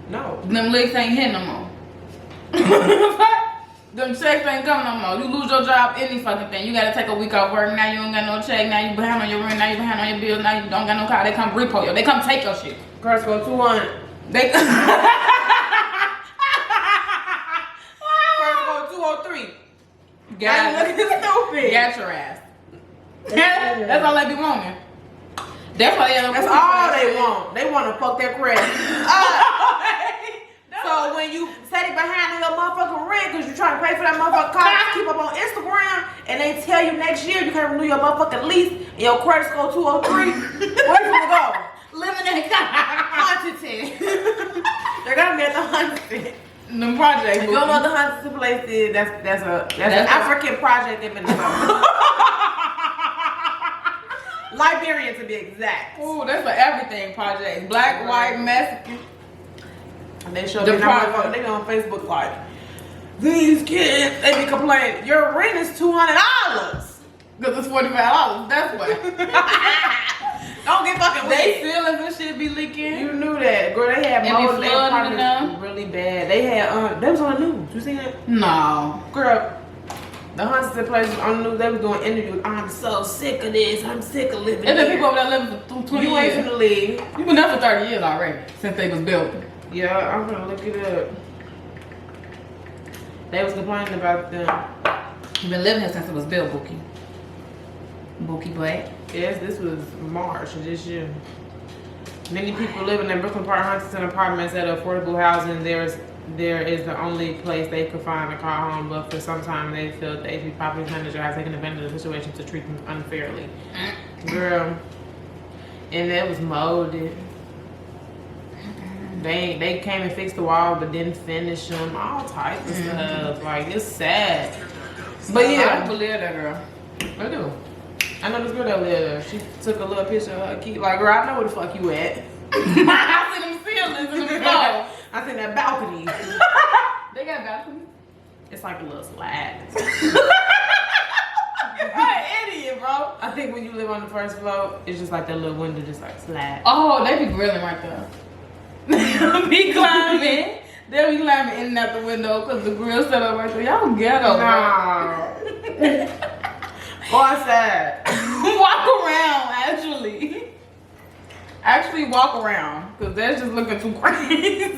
Speaker 3: No.
Speaker 1: Them licks ain't hitting no more. Them checks ain't coming no more. You lose your job, any fucking thing. You gotta take a week off work. Now you don't got no check. Now you behind on your rent. Now you behind on your bills. Now you don't got no car. They come repo you. They come take your shit.
Speaker 3: Cars go 200.
Speaker 1: They
Speaker 3: Cars go 203.
Speaker 1: got
Speaker 3: you looking stupid.
Speaker 1: Got your ass. That's all they be wanting. That's why they end up.
Speaker 3: That's all they want. They want to fuck their credit. So when you set it behind on your motherfucking rent because you're trying to pay for that motherfucking car to keep up on Instagram, and they tell you next year you can't renew your motherfucking lease and your credit score 203, where's it gonna go?
Speaker 1: Living in the car.
Speaker 3: Haunted. They're gonna be at the Haunted.
Speaker 1: Them projects.
Speaker 3: If you don't know what the Haunted place is, that's an African project in Minnesota. Liberian to be exact.
Speaker 1: Ooh, that's for everything projects. Black, white, Mexican.
Speaker 3: And they show me now, they go on Facebook like, these kids, they be complaining, your rent is $200.
Speaker 1: Because it's $45, that's why.
Speaker 3: Don't get fucking
Speaker 1: They
Speaker 3: weird.
Speaker 1: ceilings and shit be leaking.
Speaker 3: You knew that. Girl, they had
Speaker 1: And
Speaker 3: mold.
Speaker 1: be
Speaker 3: They
Speaker 1: flooding in
Speaker 3: probably
Speaker 1: them.
Speaker 3: really bad. They had, that was on the news. You seen that?
Speaker 1: No.
Speaker 3: Girl, the Haunted place on the news, they was doing interviews. I'm so sick of this. I'm sick of living
Speaker 1: There's been
Speaker 3: here.
Speaker 1: people over there living for 20
Speaker 3: You ain't
Speaker 1: years.
Speaker 3: finna leave.
Speaker 1: You've been there for 30 years already, since they was built.
Speaker 3: Yeah, I'm gonna look it up. They was complaining about them.
Speaker 1: You've been living here since it was built, Bookie. Bookie Black.
Speaker 3: Yes, this was March of this year. Many people living in Brooklyn Park Huntington apartments at affordable housing. There is the only place they could find a car home, but for some time they feel the AP property manager has taken advantage of the situation to treat them unfairly. Girl, and that was molded. They came and fixed the wall, but didn't finish them. All types of stuff. Like, it's sad. But yeah,
Speaker 1: I believe that girl.
Speaker 3: I do. I know this girl that lived there. She took a little picture of her key. Like, girl, I know where the fuck you at.
Speaker 1: I see them ceilings in the floor.
Speaker 3: I seen that balcony.
Speaker 1: They got balconies.
Speaker 3: It's like a little slide. bro. I think when you live on the first floor, it's just like that little window just like slide.
Speaker 1: Oh, they be grilling right there. They'll be climbing. They'll be climbing in and out the window because the grill set up right there. Y'all ghetto,
Speaker 3: Nah. Go outside.
Speaker 1: Walk around, actually. Actually walk around, because that's just looking too crazy.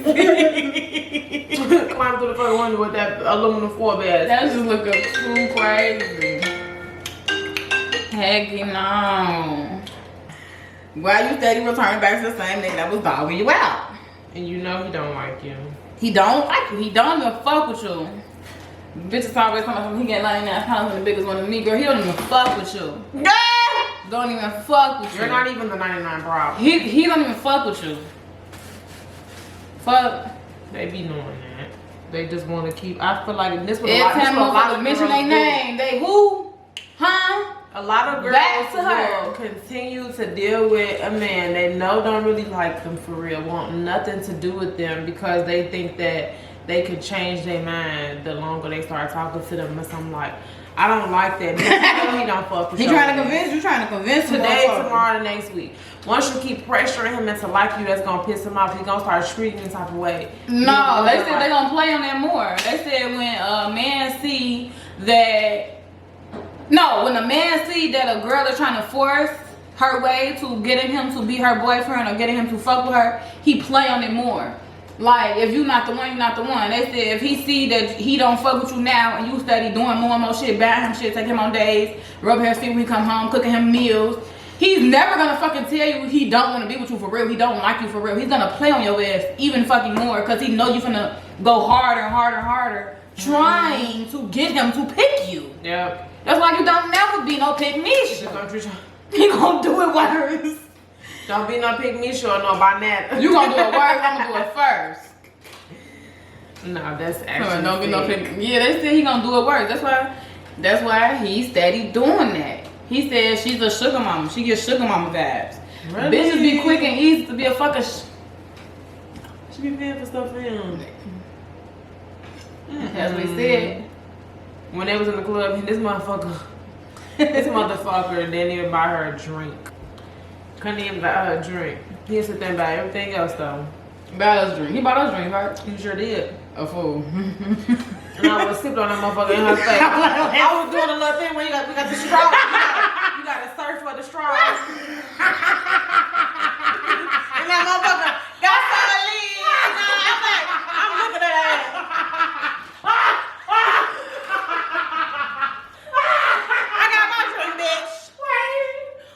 Speaker 3: Climb through the first window with that aluminum foil bed.
Speaker 1: That's just looking too crazy. Heck no. Why you steady returning back to the same nigga that was dogging you out?
Speaker 3: And you know he don't like you.
Speaker 1: He don't like you. He don't even fuck with you. Bitches always coming from he get 99 pounds and the biggest one of me, girl. He don't even fuck with you.
Speaker 3: Yeah.
Speaker 1: Don't even fuck with you.
Speaker 3: You're not even the 99 problem.
Speaker 1: He don't even fuck with you. Fuck.
Speaker 3: They be knowing that. They just want to keep. I feel like this was
Speaker 1: Every
Speaker 3: a lot.
Speaker 1: time motherfuckers mention their
Speaker 3: girls
Speaker 1: name, they who? Huh?
Speaker 3: do. A lot of girls
Speaker 1: Back to her.
Speaker 3: will continue to deal with a man they know don't really like them for real, want nothing to do with them because they think that they could change their mind the longer they start talking to them. And I'm like, I don't like that. He don't fuck with
Speaker 1: He
Speaker 3: your
Speaker 1: trying to
Speaker 3: ass.
Speaker 1: convince you, trying to convince
Speaker 3: Today,
Speaker 1: motherfucker.
Speaker 3: tomorrow, and next week. Once you keep pressuring him into like you, that's gonna piss him off. He's gonna start treating you type of way.
Speaker 1: No, they said they gonna play on that more. They said when a man see that, when a man see that a girl is trying to force her way to getting him to be her boyfriend or getting him to fuck with her, he play on it more. Like, if you not the one, you not the one. They said if he see that he don't fuck with you now and you steady doing more and more shit, buying him shit, taking him on days, rubbing his feet when he come home, cooking him meals, he's never gonna fucking tell you he don't want to be with you for real. He don't like you for real. He's gonna play on your ass even fucking more because he know you finna go harder and harder and harder trying to get him to pick you.
Speaker 3: Yep.
Speaker 1: That's why you don't never be no pick me
Speaker 3: Just
Speaker 1: shit.
Speaker 3: gonna treat you.
Speaker 1: He gonna do it worse.
Speaker 3: Don't be no pick me sure no by that.
Speaker 1: You gonna do it worse, I'm gonna do it first.
Speaker 3: No, that's actually.
Speaker 1: Don't be no pick. Yeah, they said he gonna do it worse. That's why he's steady doing that. He said she's a sugar mama. She gets sugar mama vibes.
Speaker 3: Really?
Speaker 1: Bitches be quick and easy to be a fucking.
Speaker 3: She be paying for stuff for him.
Speaker 1: As we said.
Speaker 3: When they was in the club, this motherfucker didn't even buy her a drink. Couldn't even buy her a drink. He sit there and buy everything else though.
Speaker 1: Bought us drink. He bought us drink, right?
Speaker 3: He sure did.
Speaker 1: A fool.
Speaker 3: And I was sipping on that motherfucker in her face. I was doing a little thing where we got the straw. You gotta search for the straw. And that motherfucker got some lean. I'm looking at that. I got my drink, bitch.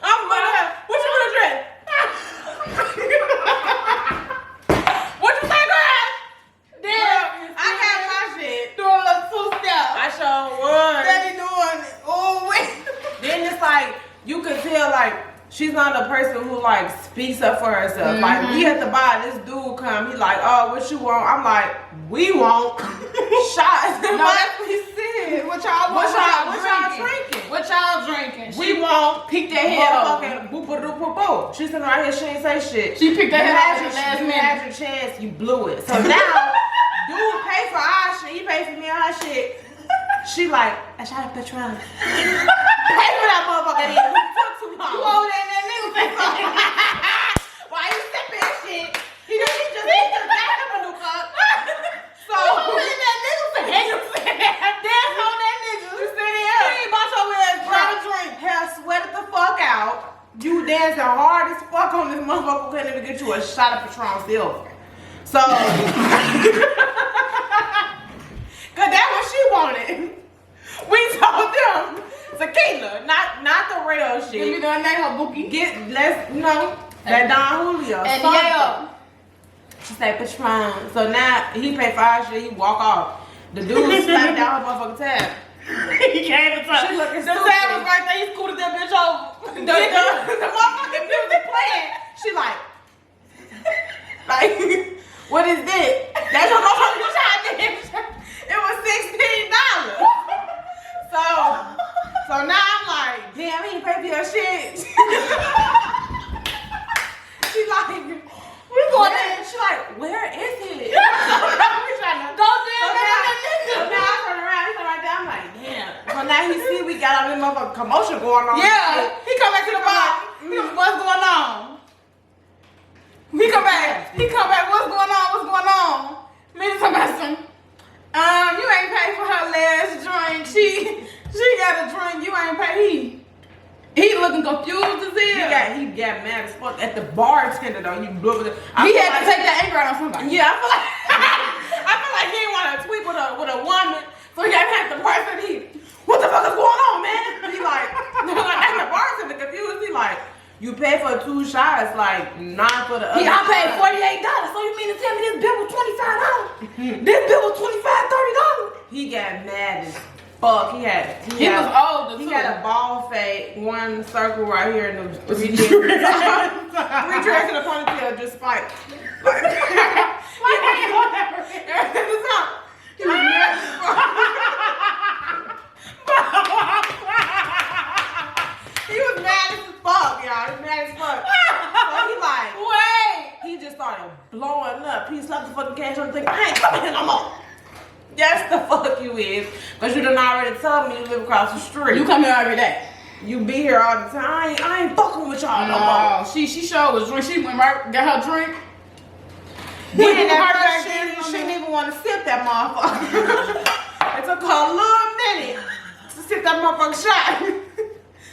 Speaker 3: I'm looking at what you wanna drink? What you say, girl?
Speaker 1: Damn.
Speaker 3: I got my shit.
Speaker 1: Do a little two-step.
Speaker 3: I sure was.
Speaker 1: Steady doing it. Oh, wait.
Speaker 3: Then it's like you could tell like she's not a person who like speaks up for herself. Like we at the bar, this dude come, he like, oh, what you want? I'm like, we want shots.
Speaker 1: No, that's what he said. What y'all want?
Speaker 3: What y'all drinking?
Speaker 1: What y'all drinking?
Speaker 3: We want
Speaker 1: picked that head over.
Speaker 3: Boop. She's sitting right here, she ain't say shit.
Speaker 1: She picked that
Speaker 3: You
Speaker 1: head
Speaker 3: had
Speaker 1: over
Speaker 3: your-
Speaker 1: the last
Speaker 3: you
Speaker 1: minute.
Speaker 3: had your chance, you blew it. So now, dude pay for our shit, he pay for me and her shit. She like, I shot a Patron. Pay for that motherfucker then. We took too long.
Speaker 1: You over there in that nigga face.
Speaker 3: Why you sipping that shit? He just got him a new cup. So,
Speaker 1: You over there in that nigga face. Dance on that nigga.
Speaker 3: you sitting
Speaker 1: You
Speaker 3: here.
Speaker 1: ain't bought your ass brought a drink.
Speaker 3: Hair sweated the fuck out. You dancing hard as fuck on this motherfucker. Couldn't even get you a shot of Patron Silver. So, cause that's what she wanted. We told them tequila, not the real
Speaker 1: Give me
Speaker 3: shit.
Speaker 1: the name her bookie.
Speaker 3: Let's that Don Julio.
Speaker 1: And
Speaker 3: something.
Speaker 1: yeah.
Speaker 3: She said Patron. So now he paid for our shit. He walk off. The dude slapped down her motherfucking tab.
Speaker 1: He came to talk.
Speaker 3: She looking
Speaker 1: The
Speaker 3: stupid.
Speaker 1: tab was right there. He scooted that bitch over.
Speaker 3: The motherfucking music playing. She like, what is this? That's what motherfucking shot did. It was $16. So now I'm like, damn, he ain't pay for your shit. She like,
Speaker 1: We going in.
Speaker 3: she like, where is it?
Speaker 1: We trying to go there.
Speaker 3: So now I turn around, he's right there. I'm like, damn. So now he see we got our motherfucking commotion going on.
Speaker 1: Yeah, he come back to the bar. He was, what's going on? He come back. What's going on? What's going on? Me to talk about some. You ain't paid for her last drink. She got a drink. You ain't paid. He looking confused as hell.
Speaker 3: He got mad as fuck at the bartender though. He blew it.
Speaker 1: He had to take that anger out on somebody.
Speaker 3: Yeah, I feel like he didn't want to tweet with a woman, so he got to have the bartender. What the fuck is going on, man? He like, and the bartender confused. He like, you pay for 2 shots, like 9 for the other.
Speaker 1: I paid $48. So you mean to tell me this bill was $25? This bill was $25, $30.
Speaker 3: He got mad as fuck. He
Speaker 1: was older too.
Speaker 3: He had a ball fade, one circle right here, and the 3 dreads. 3 dreads in a ponytail, just like. He was mad as fuck. He was mad as fuck, y'all. He was mad as fuck. So he like,
Speaker 1: wait.
Speaker 3: He just started blowing up. He slapped the fucking cash on the thing. I ain't coming here no more. That's the fuck you is. Because you done already told me you live across the street.
Speaker 1: You come here every day.
Speaker 3: You be here all the time. I ain't fucking with y'all no more.
Speaker 1: She showed was drink. She went right, got her drink.
Speaker 3: Then that first she didn't even want to sip that motherfucker. It took her a little minute to sip that motherfucking shot.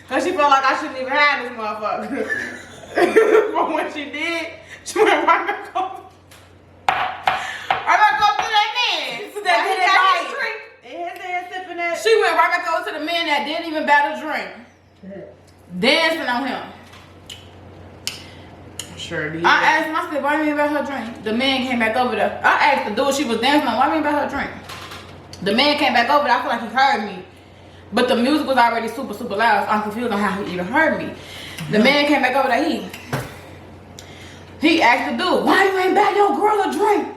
Speaker 3: Because she felt like I shouldn't even have this motherfucker. But when she did, she went right back up. Right back up to that man.
Speaker 1: To that
Speaker 3: his drink. And his ass sipping that.
Speaker 1: She went right back over to the man that didn't even buy the drink. Dancing on him.
Speaker 3: Sure did.
Speaker 1: I asked him, I said, why you ain't buy her drink? The man came back over there. I asked the dude she was dancing on, why you ain't buy her drink? The man came back over there. I feel like he heard me. But the music was already super, super loud. So I'm confused on how he even heard me. The man came back over there. He asked the dude, why you ain't buy your girl a drink?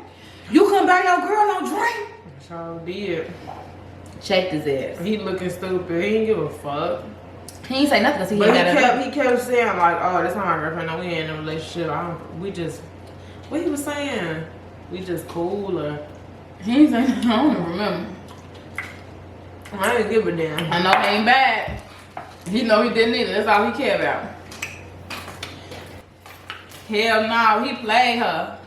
Speaker 1: You couldn't buy your girl no drink?
Speaker 3: Sure did.
Speaker 1: Checked his ass.
Speaker 3: He looking stupid. He didn't give a fuck.
Speaker 1: He ain't say nothing because he
Speaker 3: But
Speaker 1: ain't got a
Speaker 3: he kept saying like, oh, that's not my girlfriend. No, we ain't in a relationship. What he was saying? We just cool or.
Speaker 1: He ain't saying, I don't even remember.
Speaker 3: I didn't give a damn.
Speaker 1: I know he ain't bad. He know he didn't either. That's all he cared about. Hell no, he played her.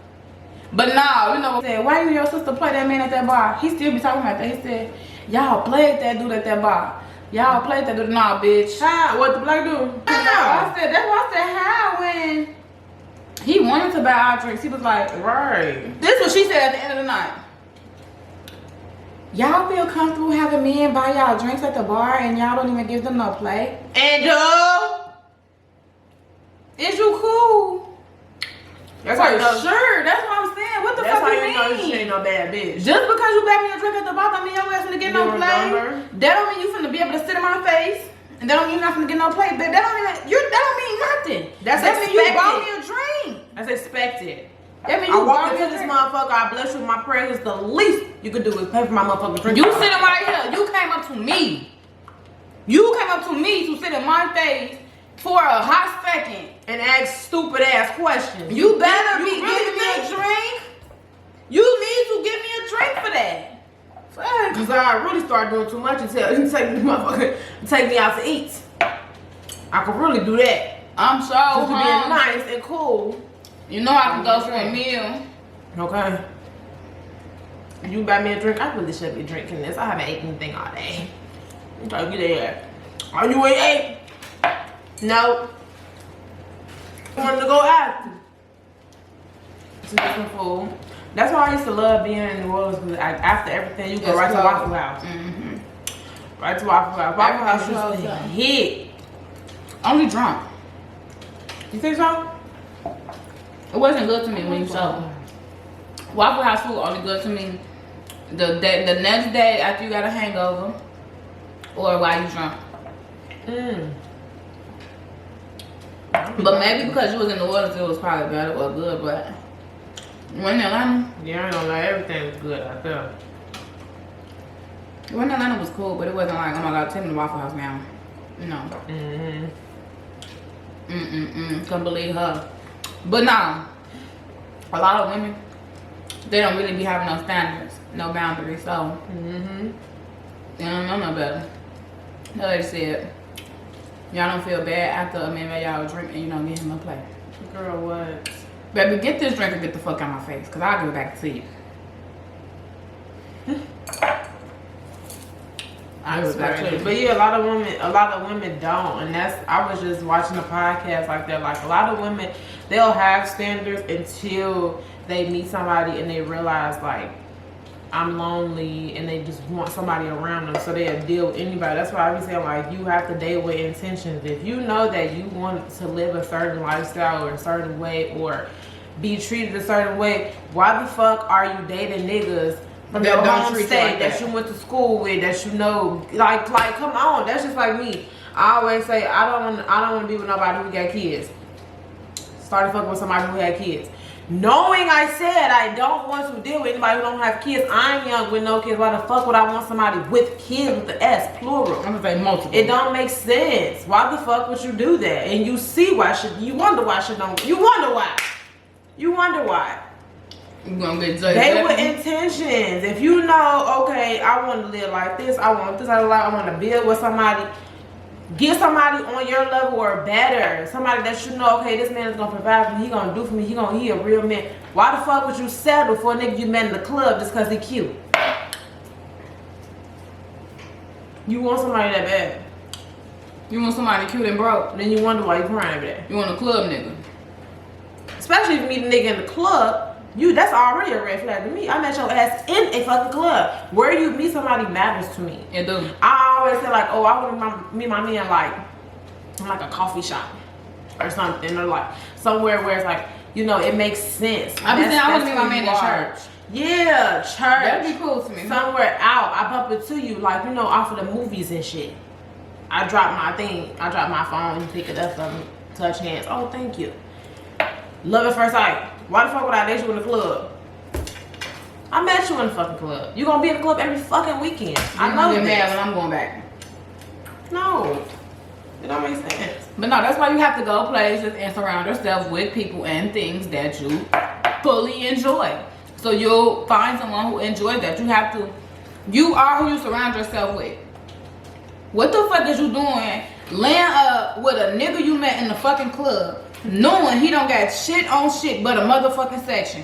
Speaker 1: But no, you know what I'm saying? Why you and your sister play that man at that bar? He still be talking about that. He said, y'all played that dude at that bar. Y'all played that dude. Nah, bitch.
Speaker 3: How? What the black dude?
Speaker 1: I said, that's why I said, how when he wanted to buy our drinks, he was like,
Speaker 3: right.
Speaker 1: This is what she said at the end of the night. Y'all feel comfortable having men buy y'all drinks at the bar and y'all don't even give them no play?
Speaker 3: And
Speaker 1: is you cool?
Speaker 3: That's how you know.
Speaker 1: Sure, that's what I'm saying. What the fuck you mean?
Speaker 3: That's how you know she ain't no bad bitch.
Speaker 1: Just because you buy me a drink at the bar don't mean your ass finna get no play. That don't mean you finna be able to sit in my face. And that don't mean you're not finna get no play. But that don't mean nothing. That mean you bought me a drink.
Speaker 3: That's expected.
Speaker 1: That mean
Speaker 3: I
Speaker 1: you
Speaker 3: walk
Speaker 1: bought me
Speaker 3: into
Speaker 1: a
Speaker 3: this
Speaker 1: drink.
Speaker 3: motherfucker, I bless you with my presence. The least you could do is pay for my motherfucking drink.
Speaker 1: You sitting right here. You came up to me. You came up to me to sit in my face for a hot second
Speaker 3: and ask stupid ass questions.
Speaker 1: You better be
Speaker 3: really
Speaker 1: giving me a drink. You need to give me a drink for that.
Speaker 3: Cause I really started doing too much and take me out to eat. I could really do that.
Speaker 1: I'm so
Speaker 3: just
Speaker 1: hungry.
Speaker 3: Being nice and cool.
Speaker 1: You know I can go for a meal.
Speaker 3: Okay. You buy me a drink, I really should be drinking this. I haven't ate anything all day. I'm trying to get there. Are you ain't ate? No. I wanted to go after. To get some food. That's why I used to love being in New Orleans, because after everything, you go right to Waffle House. Mm-hmm. Right to Waffle House. Waffle House used to hit.
Speaker 1: Only drunk.
Speaker 3: You think so?
Speaker 1: It wasn't good to me when you sober. Waffle House food only good to me the next day after you got a hangover or while you drunk. But maybe because you was in New Orleans, it was probably better or good, but when in Atlanta,
Speaker 3: yeah, I don't know, everything was good out there.
Speaker 1: When Atlanta was cool, but it wasn't like, oh my god, take me to Waffle House now. No. Couldn't believe her. But nah, a lot of women, they don't really be having no standards, no boundaries, so they don't know no better. The lady said, y'all don't feel bad after a man made y'all a drink and you don't get him a plate.
Speaker 3: Girl, what?
Speaker 1: Baby, get this drink and get the fuck out of my face, because I'll give it back to you. I was actually,
Speaker 3: but yeah, a lot of women don't, and I was just watching a podcast like that. Like a lot of women, they'll have standards until they meet somebody and they realize like I'm lonely, and they just want somebody around them, so they'll deal with anybody. That's why I be saying like you have to date with intentions. If you know that you want to live a certain lifestyle or a certain way or be treated a certain way, why the fuck are you dating niggas from your home state that you went to school with, that you know, like come on, that's just like me. I always say I don't want to be with nobody who got kids. Started fucking with somebody who had kids, knowing I said I don't want to deal with anybody who don't have kids. I'm young with no kids. Why the fuck would I want somebody with kids with the S plural?
Speaker 1: I'm gonna say multiple.
Speaker 3: It don't make sense. Why the fuck would you do that? And you see why you wonder why shit don't. You wonder why. You wonder why.
Speaker 1: You gonna get judged.
Speaker 3: They with intentions. If you know, okay, I want to live like this, I want this out of life, I want to build with somebody, get somebody on your level or better. Somebody that you know, okay, this man is gonna provide for me, he gonna do for me, he a real man. Why the fuck would you settle for a nigga you met in the club just cause he cute? You want somebody that bad.
Speaker 1: You want somebody cute and broke.
Speaker 3: Then you wonder why you crying over that.
Speaker 1: You want a club nigga.
Speaker 3: Especially if you meet a nigga in the club. That's already a red flag to me. I met your ass in a fucking club. Where you meet somebody matters to me.
Speaker 1: It do.
Speaker 3: I always say like, oh, I want to meet my man like a coffee shop or something, or like somewhere where it's like, you know, it makes sense.
Speaker 1: I be saying I want to meet my man in church.
Speaker 3: Yeah, church.
Speaker 1: That'd be cool to me.
Speaker 3: Somewhere out. I bump into you, like, you know, off of the movies and shit. I drop my phone, you pick it up, touch hands. Oh, thank you. Love at first sight. Why the fuck would I date you in the club? I met you in the fucking club. You gonna be in the club every fucking weekend. I know
Speaker 1: you
Speaker 3: that.
Speaker 1: mad when I'm going back.
Speaker 3: No. It don't make sense.
Speaker 1: But no, that's why you have to go places and surround yourself with people and things that you fully enjoy. So you'll find someone who enjoys that. You are who you surround yourself with. What the fuck is you doing laying up with a nigga you met in the fucking club, knowing he don't got shit on shit but a motherfucking section?